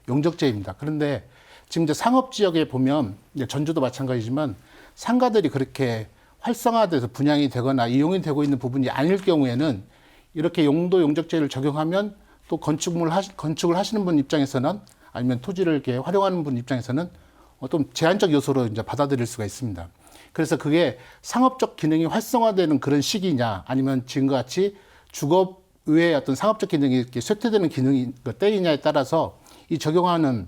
용적제입니다. 그런데 지금 이제 상업 지역에 보면 이제 전주도 마찬가지지만 상가들이 그렇게 활성화돼서 분양이 되거나 이용이 되고 있는 부분이 아닐 경우에는 이렇게 용도 용적제를 적용하면 또 건축을 하시는 분 입장에서는 아니면 토지를 이렇게 활용하는 분 입장에서는 어떤 제한적 요소로 이제 받아들일 수가 있습니다. 그래서 그게 상업적 기능이 활성화되는 그런 시기냐 아니면 지금과 같이 주거 외에 어떤 상업적 기능이 이렇게 쇠퇴되는 기능이 때이냐에 따라서 이 적용하는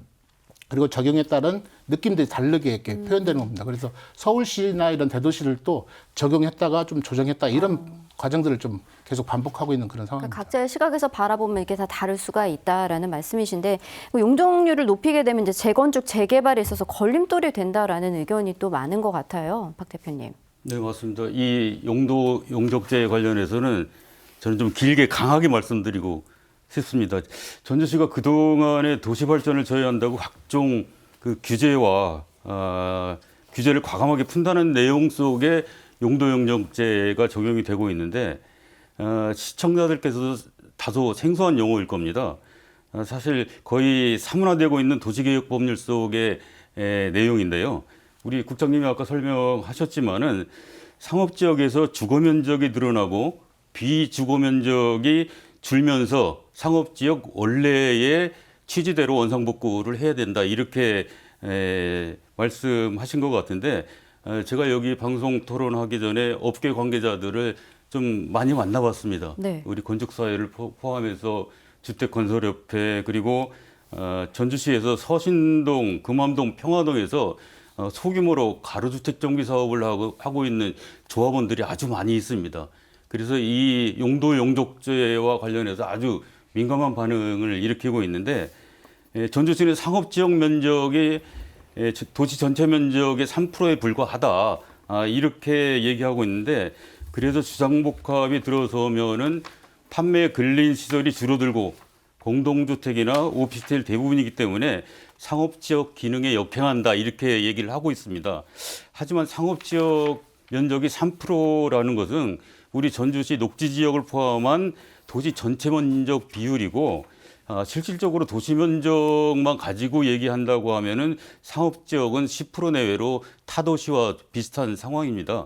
그리고 적용에 따른 느낌들이 다르게 이렇게 표현되는 겁니다. 그래서 서울시나 이런 대도시를 또 적용했다가 좀 조정했다 이런 과정들을 좀 계속 반복하고 있는 그런 상황입니다. 각자의 시각에서 바라보면 이게 다 다를 수가 있다라는 말씀이신데 용적률을 높이게 되면 이제 재건축, 재개발에 있어서 걸림돌이 된다라는 의견이 또 많은 것 같아요. 박 대표님. 네, 맞습니다. 이 용도 용적제 관련해서는 저는 좀 길게 강하게 말씀드리고 싶습니다. 전주시가 그동안에 도시 발전을 저해한다고 각종 그 규제와 규제를 과감하게 푼다는 내용 속에 용도 용적제가 적용이 되고 있는데 시청자들께서도 다소 생소한 용어일 겁니다. 사실 거의 사문화되고 있는 도시개혁 법률 속의 내용인데요. 우리 국장님이 아까 설명하셨지만은 상업지역에서 주거면적이 늘어나고 비주거면적이 줄면서 상업지역 원래의 취지대로 원상복구를 해야 된다 이렇게 말씀하신 것 같은데 제가 여기 방송 토론하기 전에 업계 관계자들을 좀 많이 만나봤습니다. 네. 우리 건축사회를 포함해서 주택건설협회 그리고 전주시에서 서신동, 금암동, 평화동에서 소규모로 가로주택 정비 사업을 하고 있는 조합원들이 아주 많이 있습니다. 그래서 이 용도 용적제와 관련해서 아주 민감한 반응을 일으키고 있는데 전주시는 상업지역 면적이 도시 전체 면적의 3%에 불과하다 이렇게 얘기하고 있는데 그래서 주상복합이 들어서면은 판매 근린 시설이 줄어들고 공동주택이나 오피스텔 대부분이기 때문에 상업지역 기능에 역행한다 이렇게 얘기를 하고 있습니다. 하지만 상업지역 면적이 3%라는 것은 우리 전주시 녹지지역을 포함한 도시 전체 면적 비율이고 실질적으로 도시 면적만 가지고 얘기한다고 하면은 상업지역은 10% 내외로 타도시와 비슷한 상황입니다.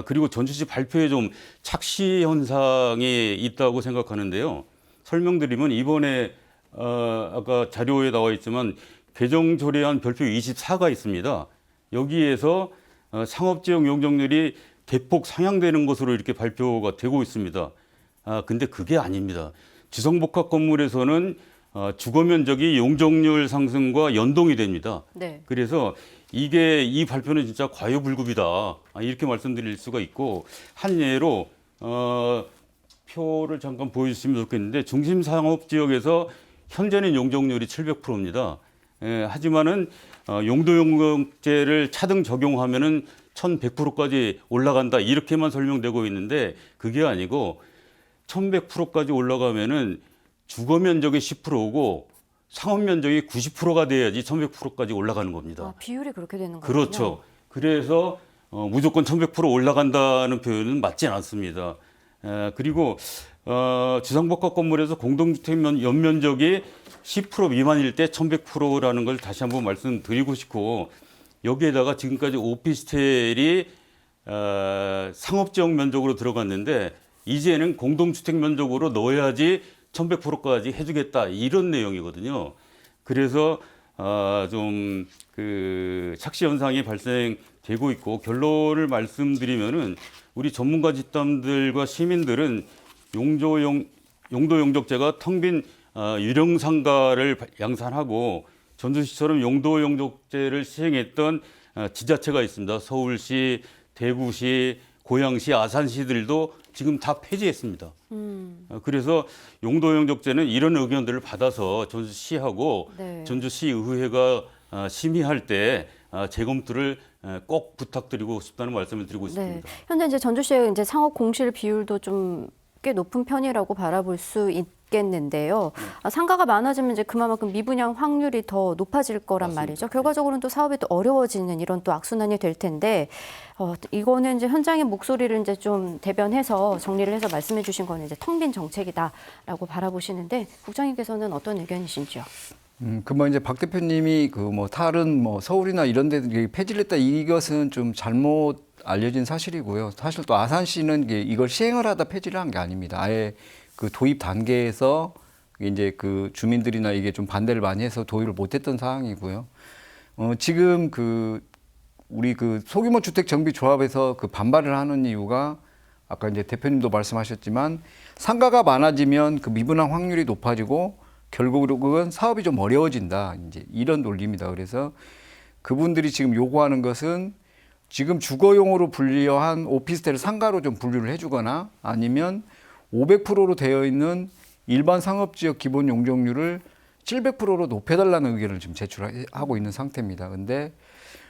그리고 전주시 발표에 좀 착시 현상이 있다고 생각하는데요. 설명드리면 이번에 아까 자료에 나와 있지만 개정 조례안 별표 24가 있습니다. 여기에서 상업지역 용적률이 대폭 상향되는 것으로 이렇게 발표가 되고 있습니다. 근데 그게 아닙니다. 주상복합 건물에서는 주거 면적이 용적률 상승과 연동이 됩니다. 네. 그래서 이 발표는 진짜 과유불급이다 이렇게 말씀드릴 수가 있고 한 예로 표를 잠깐 보여주시면 좋겠는데 중심 상업 지역에서 현재는 용적률이 700%입니다. 하지만은 용도 용적제를 차등 적용하면은 1100%까지 올라간다 이렇게만 설명되고 있는데 그게 아니고 1100%까지 올라가면은 주거 면적이 10%고 상업 면적이 90%가 돼야지 1100%까지 올라가는 겁니다. 비율이 그렇게 되는 거군요. 그렇죠. 그래서 무조건 1100% 올라간다는 표현은 맞지 않습니다. 그리고 주상복합 건물에서 공동주택 연면적이 10% 미만일 때 1100%라는 걸 다시 한번 말씀드리고 싶고 여기에다가 지금까지 오피스텔이 상업지역 면적으로 들어갔는데 이제는 공동주택 면적으로 넣어야지 1100%까지 해주겠다 이런 내용이거든요. 그래서 좀 그 착시 현상이 발생되고 있고 결론을 말씀드리면은 우리 전문가 집단들과 시민들은 용도 용적제가 텅 빈 유령 상가를 양산하고 전주시처럼 용도 용적제를 시행했던 지자체가 있습니다. 서울시, 대구시, 고양시, 아산시들도 지금 다 폐지했습니다. 그래서 용도 용적제는 이런 의견들을 받아서 전주시하고 네. 전주시의회가 심의할 때 재검토를 꼭 부탁드리고 싶다는 말씀을 드리고 싶습니다. 네. 현재 이제 전주시의 이제 상업 공실 비율도 좀 꽤 높은 편이라고 바라볼 수 있겠는데요. 상가가 많아지면 이제 그만큼 미분양 확률이 더 높아질 거란 맞습니다. 말이죠. 결과적으로는 또 사업이 또 어려워지는 이런 또 악순환이 될 텐데 이거는 이제 현장의 목소리를 이제 좀 대변해서 정리를 해서 말씀해 주신 거는 이제 텅 빈 정책이다라고 바라보시는데 국장님께서는 어떤 의견이신지요? 그뭐 이제 박 대표님이 그 뭐 다른 뭐 서울이나 이런 데 폐지를 했다 이것은 좀 잘못 알려진 사실이고요. 사실 또 아산시는 이걸 시행을 하다 폐지를 한 게 아닙니다. 아예 그 도입 단계에서 이제 그 주민들이나 이게 좀 반대를 많이 해서 도입을 못했던 상황이고요. 지금 그 우리 그 소규모 주택 정비 조합에서 그 반발을 하는 이유가 아까 이제 대표님도 말씀하셨지만 상가가 많아지면 그 미분양 확률이 높아지고 결국은 사업이 좀 어려워진다. 이제 이런 논리입니다. 그래서 그분들이 지금 요구하는 것은 지금 주거용으로 분류한 오피스텔을 상가로 좀 분류를 해주거나 아니면 500%로 되어 있는 일반 상업지역 기본 용적률을 700%로 높여달라는 의견을 지금 제출하고 있는 상태입니다. 근데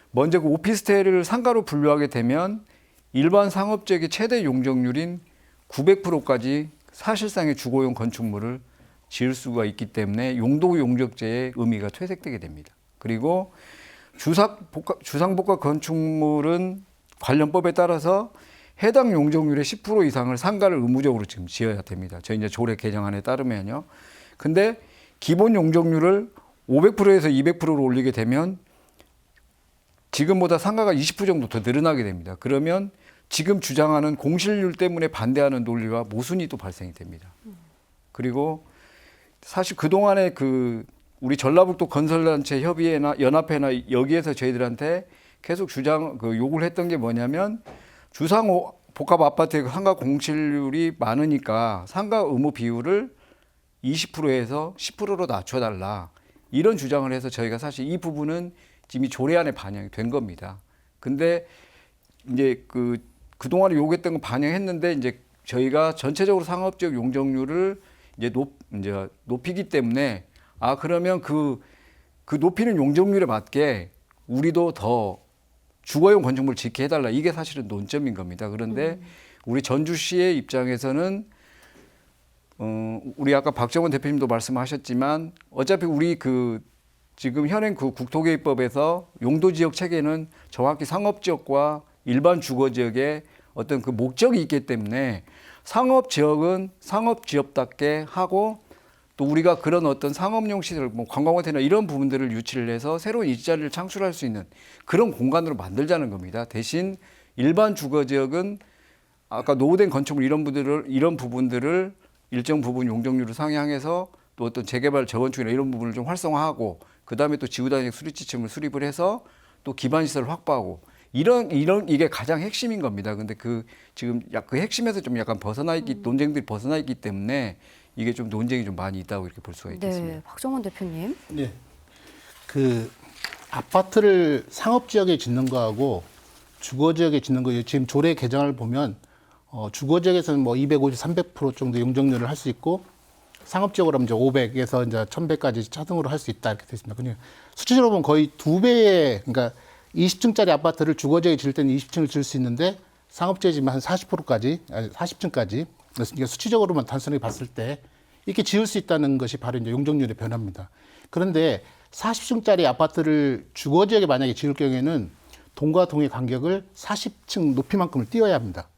먼저 그 오피스텔을 상가로 분류하게 되면 일반 상업지역의 최대 용적률인 900%까지 사실상의 주거용 건축물을 지을 수가 있기 때문에 용도 용적제의 의미가 퇴색되게 됩니다. 그리고 주상복합 건축물은 관련법에 따라서 해당 용적률의 10% 이상을 상가를 의무적으로 지금 지어야 됩니다. 저희 이제 조례 개정안에 따르면요. 근데 기본 용적률을 500%에서 200%로 올리게 되면 지금보다 상가가 20% 정도 더 늘어나게 됩니다. 그러면 지금 주장하는 공실률 때문에 반대하는 논리와 모순이 또 발생이 됩니다. 그리고 사실 그동안에 그 우리 전라북도 건설단체 협의회나 연합회나 여기에서 저희들한테 계속 요구를 했던 게 뭐냐면 주상 복합 아파트의 상가 공실률이 많으니까 상가 의무 비율을 20%에서 10%로 낮춰달라. 이런 주장을 해서 저희가 사실 이 부분은 지금 이 조례안에 반영이 된 겁니다. 근데 이제 그동안에 요구했던 거 반영했는데 이제 저희가 전체적으로 상업지역 용적률을 이제 높이기 때문에 그러면 그 높이는 용적률에 맞게 우리도 더 주거용 건축물을 짓게 해달라. 이게 사실은 논점인 겁니다. 그런데 우리 전주시의 입장에서는 우리 아까 박정원 대표님도 말씀하셨지만 어차피 우리 지금 현행 국토계획법에서 용도지역 체계는 정확히 상업지역과 일반 주거지역의 어떤 그 목적이 있기 때문에 상업지역은 상업지역답게 하고 또 우리가 그런 어떤 상업용 시설, 뭐 관광호텔이나 이런 부분들을 유치를 해서 새로운 일자리를 창출할 수 있는 그런 공간으로 만들자는 겁니다. 대신 일반 주거지역은 아까 노후된 건축물 이런 부분들을 일정 부분 용적률을 상향해서 또 어떤 재개발, 재건축이나 이런 부분을 좀 활성화하고 그 다음에 또 지구단위적 수립지침을 수립을 해서 또 기반 시설을 확보하고 이런 이게 가장 핵심인 겁니다. 근데 지금 그 핵심에서 좀 약간 논쟁들이 벗어나 있기 때문에 이게 좀 논쟁이 좀 많이 있다고 이렇게 볼 수가 있겠습니다. 네, 박정원 대표님. 네. 아파트를 상업지역에 짓는 거하고 주거지역에 짓는 거 지금 조례 개정을 보면 주거지역에서는 뭐 250, 300% 정도 용적률을 할 수 있고 상업지역으로 하면 이제 500에서 이제 1100까지 차등으로 할 수 있다 이렇게 되어 있습니다. 그냥 수치적으로 보면 거의 2배의 그러니까 20층짜리 아파트를 주거지역에 지을 때는 20층을 지을 수 있는데 상업지역에 지으면 한 40%까지, 40층까지 그러니까 수치적으로만 단순하게 봤을 때 이렇게 지을 수 있다는 것이 바로 이제 용적률의 변화입니다. 그런데 40층짜리 아파트를 주거지역에 만약에 지을 경우에는 동과 동의 간격을 40층 높이만큼을 띄워야 합니다.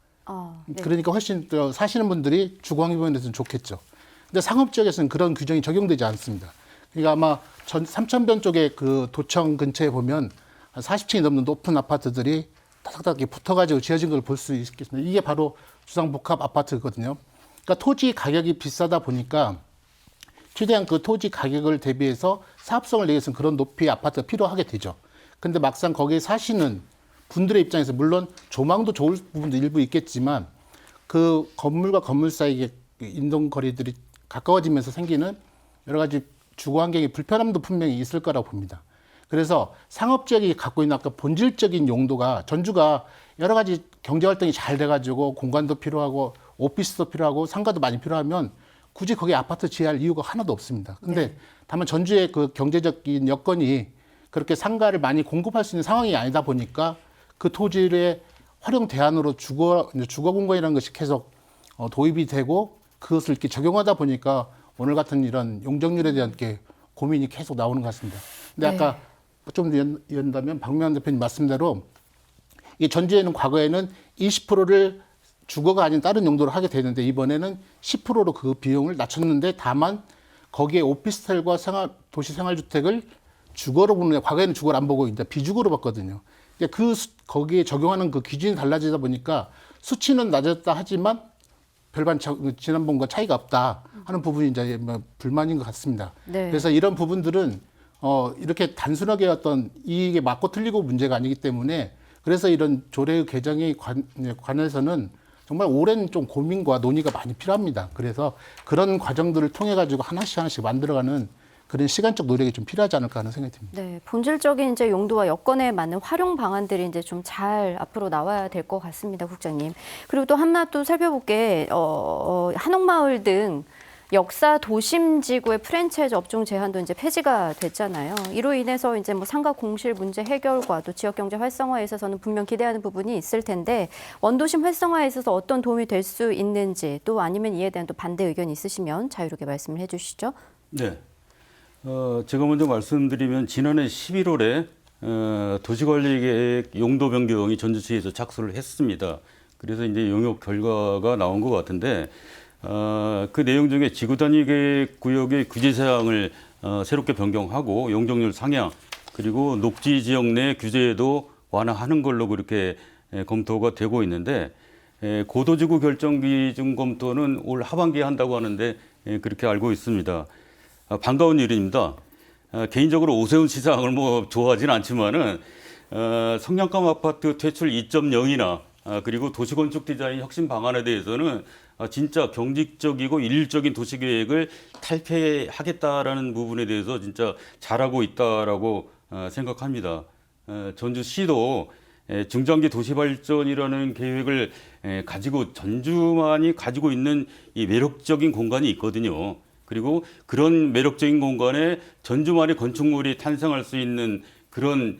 네. 그러니까 훨씬 더 사시는 분들이 주거환경면에서는 좋겠죠. 근데 상업지역에서는 그런 규정이 적용되지 않습니다. 그러니까 아마 삼천변 쪽에 그 도청 근처에 보면 한 40층이 넘는 높은 아파트들이 다닥다닥 붙어가지고 지어진 걸 볼 수 있겠습니다. 이게 바로 주상복합 아파트거든요. 그러니까 토지 가격이 비싸다 보니까 최대한 그 토지 가격을 대비해서 사업성을 내기 위해서는 그런 높이의 아파트가 필요하게 되죠. 근데 막상 거기에 사시는 분들의 입장에서 물론 조망도 좋을 부분도 일부 있겠지만 그 건물과 건물 사이에 인동거리들이 가까워지면서 생기는 여러 가지 주거 환경의 불편함도 분명히 있을 거라고 봅니다. 그래서 상업지역이 갖고 있는 아까 본질적인 용도가 전주가 여러 가지 경제활동이 잘 돼가지고 공간도 필요하고 오피스도 필요하고 상가도 많이 필요하면 굳이 거기에 아파트 지어야 할 이유가 하나도 없습니다. 근데 다만 전주의 그 경제적인 여건이 그렇게 상가를 많이 공급할 수 있는 상황이 아니다 보니까 그 토지의 활용 대안으로 주거 공간이라는 것이 계속 도입이 되고 그것을 이렇게 적용하다 보니까 오늘 같은 이런 용적률에 대한 게 고민이 계속 나오는 것 같습니다. 근데 아까 좀 이런다면 박명환 대표님 말씀대로 이 전주에는 과거에는 20%를 주거가 아닌 다른 용도로 하게 되는데 이번에는 10%로 그 비용을 낮췄는데 다만 거기에 오피스텔과 도시 생활주택을 주거로 보는, 과거에는 주거를 안 보고 이제 비주거로 봤거든요. 거기에 적용하는 그 기준이 달라지다 보니까 수치는 낮았다 하지만 별반 지난번과 차이가 없다 하는 부분이 이제 불만인 것 같습니다. 네. 그래서 이런 부분들은 이렇게 단순하게 어떤 이익에 맞고 틀리고 문제가 아니기 때문에 그래서 이런 조례의 개정에 관해서는 정말 오랜 좀 고민과 논의가 많이 필요합니다. 그래서 그런 과정들을 통해 가지고 하나씩 만들어가는 그런 시간적 노력이 좀 필요하지 않을까 하는 생각이 듭니다. 네, 본질적인 이제 용도와 여건에 맞는 활용 방안들이 이제 좀 잘 앞으로 나와야 될 것 같습니다, 국장님. 그리고 또 한마 또 살펴볼게 한옥마을 등 역사 도심 지구의 프랜차이즈 업종 제한도 이제 폐지가 됐잖아요. 이로 인해서 이제 뭐 상가 공실 문제 해결과 또 지역 경제 활성화에 있어서는 분명 기대하는 부분이 있을 텐데 원도심 활성화에 있어서 어떤 도움이 될 수 있는지 또 아니면 이에 대한 또 반대 의견이 있으시면 자유롭게 말씀을 해주시죠. 네. 제가 먼저 말씀드리면 지난해 11월에 도시관리계획 용도 변경이 전주시에서 착수를 했습니다. 그래서 이제 용역 결과가 나온 것 같은데 그 내용 중에 지구단위 구역의 규제 사항을 새롭게 변경하고 용적률 상향 그리고 녹지 지역 내 규제도 완화하는 걸로 그렇게 검토가 되고 있는데 고도지구 결정 기준 검토는 올 하반기에 한다고 하는데 그렇게 알고 있습니다. 반가운 일입니다. 개인적으로 오세훈 시장을 뭐 좋아하진 않지만은 성냥감 아파트 퇴출 2.0이나 그리고 도시건축 디자인 혁신 방안에 대해서는 진짜 경직적이고 일률적인 도시계획을 탈피하겠다라는 부분에 대해서 진짜 잘하고 있다라고 생각합니다. 전주시도 중장기 도시발전이라는 계획을 가지고 전주만이 가지고 있는 이 매력적인 공간이 있거든요. 그리고 그런 매력적인 공간에 전주만의 건축물이 탄생할 수 있는 그런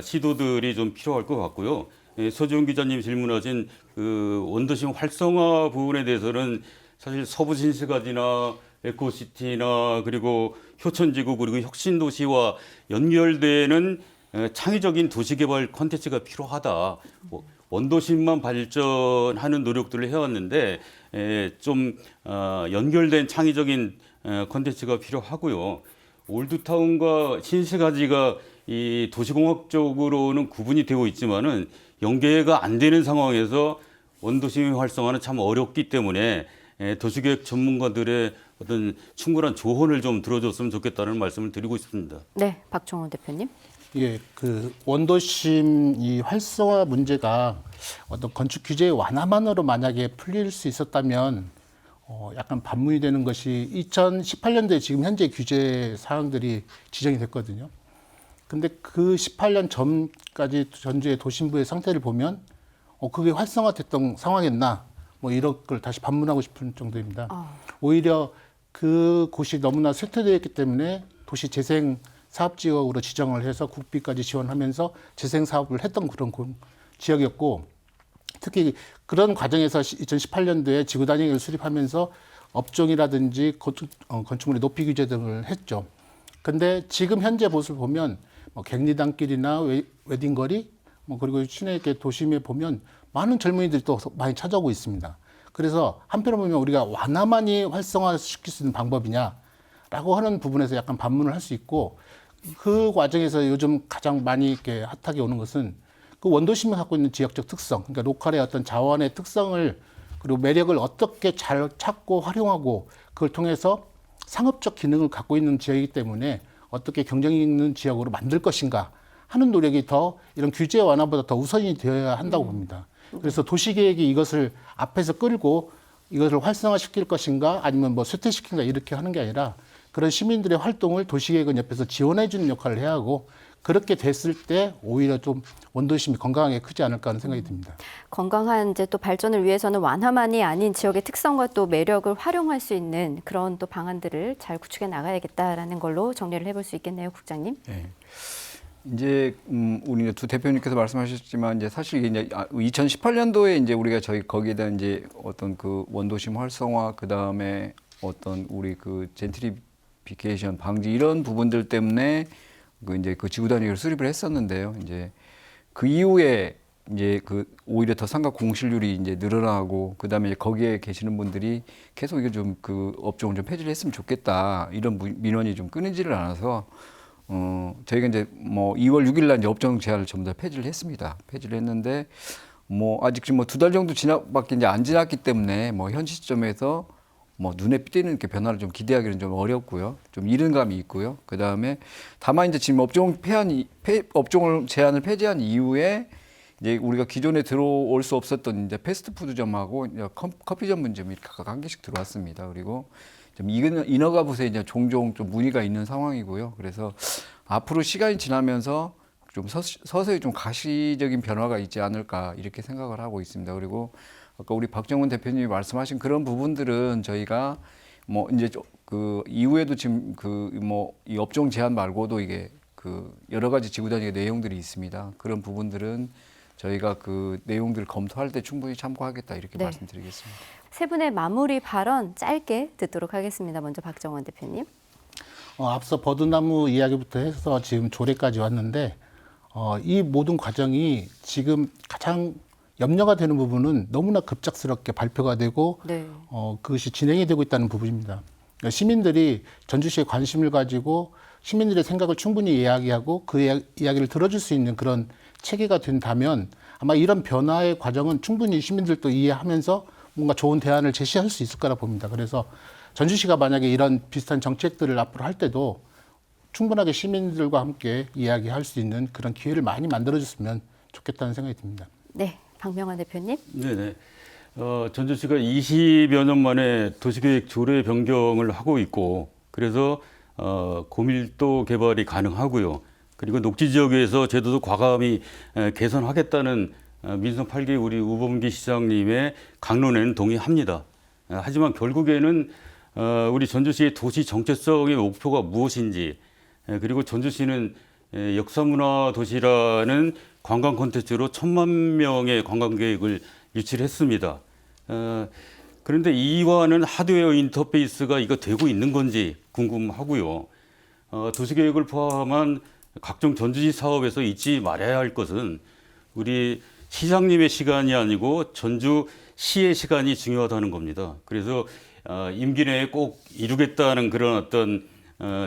시도들이 좀 필요할 것 같고요. 서지훈 기자님 질문하신 그 원도심 활성화 부분에 대해서는 사실 서부 신세가지나 에코시티나 그리고 효천지구 그리고 혁신도시와 연결되는 창의적인 도시개발 콘텐츠가 필요하다. 원도심만 발전하는 노력들을 해왔는데 좀 연결된 창의적인 콘텐츠가 필요하고요. 올드타운과 신세가지가 이 도시공학적으로는 구분이 되어 있지만은 연계가 안 되는 상황에서 원도심 활성화는 참 어렵기 때문에 도시계획 전문가들의 어떤 충분한 조언을 좀 들어줬으면 좋겠다는 말씀을 드리고 싶습니다. 네, 박종원 대표님. 예, 그 원도심 이 활성화 문제가 어떤 건축 규제 완화만으로 만약에 풀릴 수 있었다면 약간 반문이 되는 것이 2018년도에 지금 현재 규제 사항들이 지정이 됐거든요. 근데 그 18년 전까지 전주의 도심부의 상태를 보면 그게 활성화됐던 상황이었나 뭐 이런 걸 다시 반문하고 싶은 정도입니다. 오히려 그 곳이 너무나 쇠퇴되어 있기 때문에 도시 재생 사업지역으로 지정을 해서 국비까지 지원하면서 재생 사업을 했던 그런 지역이었고 특히 그런 과정에서 2018년도에 지구단위계획을 수립하면서 업종이라든지 건축물의 높이 규제 등을 했죠. 근데 지금 현재 모습을 보면 갱리단길이나 웨딩거리 그리고 시내 도심에 보면 많은 젊은이들이 또 많이 찾아오고 있습니다. 그래서 한편으로 보면 우리가 완화만이 활성화시킬 수 있는 방법이냐라고 하는 부분에서 약간 반문을 할 수 있고 그 과정에서 요즘 가장 많이 이렇게 핫하게 오는 것은 그 원도심이 갖고 있는 지역적 특성, 그러니까 로컬의 어떤 자원의 특성을 그리고 매력을 어떻게 잘 찾고 활용하고 그걸 통해서 상업적 기능을 갖고 있는 지역이기 때문에 어떻게 경쟁 있는 지역으로 만들 것인가 하는 노력이 더 이런 규제 완화보다 더 우선이 되어야 한다고 봅니다. 그래서 도시계획이 이것을 앞에서 끌고 이것을 활성화시킬 것인가 아니면 뭐 쇠퇴시킨가 이렇게 하는 게 아니라 그런 시민들의 활동을 도시계획은 옆에서 지원해 주는 역할을 해야 하고 그렇게 됐을 때 오히려 좀 원도심이 건강하게 크지 않을까 하는 생각이 듭니다. 건강한 이제 또 발전을 위해서는 완화만이 아닌 지역의 특성과 또 매력을 활용할 수 있는 그런 또 방안들을 잘 구축해 나가야겠다라는 걸로 정리를 해볼 수 있겠네요, 국장님. 네. 이제 우리 두 대표님께서 말씀하셨지만 이제 사실 이제 2018년도에 이제 우리가 거기에 대한 이제 어떤 그 원도심 활성화 그 다음에 어떤 우리 그 젠트리피케이션 방지 이런 부분들 때문에 그 이제 그 지구단위계획을 수립을 했었는데요. 이제 그 이후에 이제 그 오히려 더 상가 공실률이 이제 늘어나고 그다음에 이제 거기에 계시는 분들이 계속 이게 좀 그 업종을 좀 폐지를 했으면 좋겠다 이런 민원이 좀 끊이지를 않아서 저희가 이제 뭐 2월 6일 날 이제 업종 제한을 전부 다 폐지를 했습니다. 폐지를 했는데 뭐 아직 지금 뭐 2달 정도 지나밖에 이제 안 지났기 때문에 뭐 현 시점에서 뭐 눈에 띄는 이렇게 변화를 좀 기대하기는 좀 어렵고요. 좀 이른 감이 있고요. 그다음에 다만 이제 지금 업종을 제한을 폐지한 이후에 이제 우리가 기존에 들어올 수 없었던 이제 패스트푸드점하고 이제 커피 전문점이 각각 한 개씩 들어왔습니다. 그리고 좀 인허가부서에 이제 종종 좀 문의가 있는 상황이고요. 그래서 앞으로 시간이 지나면서 좀 서서히 좀 가시적인 변화가 있지 않을까 이렇게 생각을 하고 있습니다. 그리고 아까 우리 박정훈 대표님이 말씀하신 그런 부분들은 저희가 뭐 이제 그 이후에도 지금 그 뭐 이 업종 제한 말고도 이게 그 여러 가지 지구단위의 내용들이 있습니다. 그런 부분들은 저희가 그 내용들을 검토할 때 충분히 참고하겠다 이렇게 네. 말씀드리겠습니다. 세 분의 마무리 발언 짧게 듣도록 하겠습니다. 먼저 박정원 대표님. 앞서 버드나무 이야기부터 해서 지금 조례까지 왔는데 이 모든 과정이 지금 가장 염려가 되는 부분은 너무나 급작스럽게 발표가 되고 네. 그것이 진행이 되고 있다는 부분입니다. 그러니까 시민들이 전주시에 관심을 가지고 시민들의 생각을 충분히 이야기하고 그 이야기를 들어줄 수 있는 그런 체계가 된다면 아마 이런 변화의 과정은 충분히 시민들도 이해하면서 뭔가 좋은 대안을 제시할 수 있을 거라 봅니다. 그래서 전주시가 만약에 이런 비슷한 정책들을 앞으로 할 때도 충분하게 시민들과 함께 이야기할 수 있는 그런 기회를 많이 만들어줬으면 좋겠다는 생각이 듭니다. 네, 박명환 대표님. 네네. 전주시가 20여 년 만에 도시계획 조례 변경을 하고 있고 그래서 고밀도 개발이 가능하고요. 그리고 녹지 지역에서 제도도 과감히 개선하겠다는 민선 8기 우리 우범기 시장님의 강론에는 동의합니다. 하지만 결국에는 우리 전주시의 도시 정체성의 목표가 무엇인지 그리고 전주시는 역사문화 도시라는 관광 콘텐츠로 1,000만 명의 관광객을 유치를 했습니다. 그런데 이와는 하드웨어 인터페이스가 이거 되고 있는 건지 궁금하고요. 도시계획을 포함한 각종 전주시 사업에서 잊지 말아야 할 것은 우리 시장님의 시간이 아니고 전주시의 시간이 중요하다는 겁니다. 그래서 임기 내에 꼭 이루겠다는 그런 어떤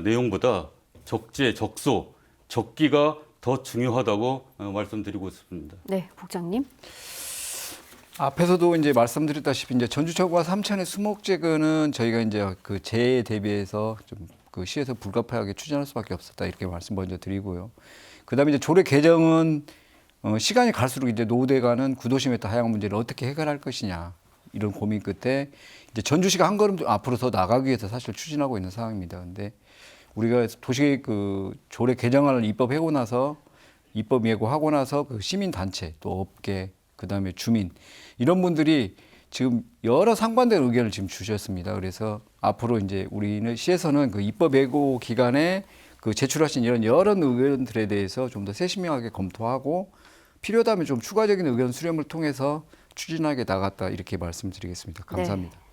내용보다 적재, 적소, 적기가 더 중요하다고 말씀드리고 싶습니다. 네, 국장님. 앞에서도 이제 말씀드렸다시피 이제 전주청과 삼천의 수목재건은 저희가 이제 그 재해에 대비해서 좀 그 시에서 불가피하게 추진할 수밖에 없었다 이렇게 말씀 먼저 드리고요. 그다음에 이제 조례 개정은 시간이 갈수록 이제 노후돼가는 구도심 메타 하향 문제를 어떻게 해결할 것이냐 이런 고민 끝에 이제 전주시가 한 걸음 앞으로 더 나가기 위해서 사실 추진하고 있는 상황입니다. 근데 우리가 도시 그 조례 개정안을 입법하고 나서 입법 예고하고 나서 그 시민 단체 또 업계 그다음에 주민 이런 분들이 지금 여러 상반된 의견을 지금 주셨습니다. 그래서 앞으로 이제 우리는 시에서는 그 입법 예고 기간에 그 제출하신 이런 여러 의견들에 대해서 좀 더 세심하게 검토하고 필요하다면 좀 추가적인 의견 수렴을 통해서 추진하게 나갔다 이렇게 말씀드리겠습니다. 감사합니다. 네.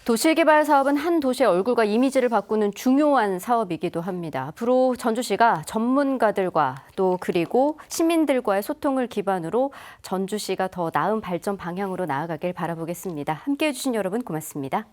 도시개발 사업은 한 도시의 얼굴과 이미지를 바꾸는 중요한 사업이기도 합니다. 앞으로 전주시가 전문가들과 또 그리고 시민들과의 소통을 기반으로 전주시가 더 나은 발전 방향으로 나아가길 바라보겠습니다. 함께해 주신 여러분 고맙습니다.